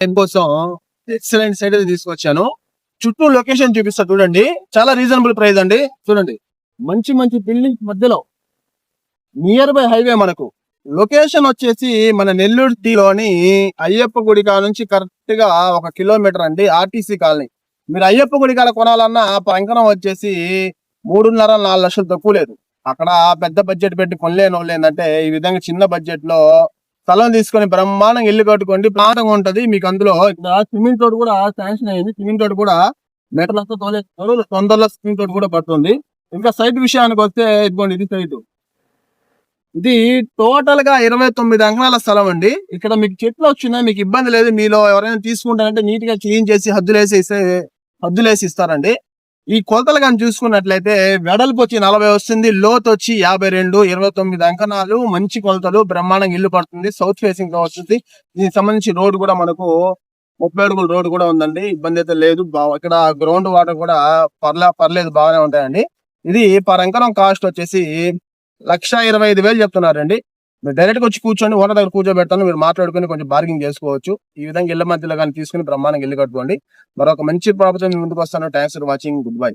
దీనికోసం excellent site అయితే తీసుకొచ్చాను. చుట్టూ లొకేషన్ చూపిస్తా చూడండి. చాలా రీజనబుల్ ప్రైస్ అండి. చూడండి, మంచి మంచి బిల్డింగ్స్ మధ్యలో నియర్ బై హైవే. మనకు లొకేషన్ వచ్చేసి మన నెల్లూరు లోని అయ్యప్ప గుడి కాడ నుంచి కరెక్ట్ గా 1 కిలోమీటర్ అండి. RTC colony. మీరు అయ్యప్ప గుడి కాడ కొనాలన్నా పంకణం వచ్చేసి 3.5-4 లక్షలు తక్కువ లేదు. అక్కడ పెద్ద బడ్జెట్ పెట్టి కొనలేని వాళ్ళు ఏంటంటే ఈ విధంగా చిన్న బడ్జెట్ లో స్థలం తీసుకొని బ్రహ్మాండంగా ఇల్లు కట్టుకోండి. ప్రాంతంగా ఉంటది మీకు. అందులో సిమెంట్ తోటి కూడా శాంక్షన్ అయింది. సిమెంట్ తోటి కూడా మెటర్లతో తొందరలో సిమెంట్ తోటి కూడా పడుతుంది. ఇంకా సైట్ విషయానికి వస్తే ఇదిగోండి, ఇది సైట్. ఇది టోటల్ గా 29 ఎకరాల స్థలం అండి. ఇక్కడ మీకు చెట్లు వచ్చినా మీకు ఇబ్బంది లేదు. మీలో ఎవరైనా తీసుకుంటారంటే నీట్ గా క్లీన్ చేసి హద్దులేసి ఇస్తారండి. ఈ కొలతలు కానీ చూసుకున్నట్లయితే వెడల్పు వచ్చి 40 వస్తుంది, లోతు వచ్చి 52, 29 అంకణాలు, మంచి కొలతలు, బ్రహ్మాండంగా ఇల్లు పడుతుంది. సౌత్ ఫేసింగ్ గా వస్తుంది. దీనికి సంబంధించి రోడ్ కూడా మనకు 30 అడుగుల రోడ్ కూడా ఉందండి. ఇబ్బంది అయితే లేదు. ఇక్కడ గ్రౌండ్ వాటర్ కూడా పర్లేదు, బాగానే ఉంటాయండి. ఇది పర్ అంకణం కాస్ట్ వచ్చేసి 1,25,000 చెప్తున్నారండి. మీరు డైరెక్ట్ గా వచ్చి కూర్చొని ఓనర్ దగ్గర కూర్చోబెడతాను. మీరు మాట్లాడుకుని కొంచెం బార్గింగ్ చేసుకోవచ్చు. ఈ విధంగా ఇళ్ల మధ్యలో కానీ తీసుకుని బ్రహ్మాండంగా ఇల్లు కట్టుకోండి. మరొక మంచి ప్రాపర్టీ ముందుకు వస్తాను. Thanks for watching. Good bye.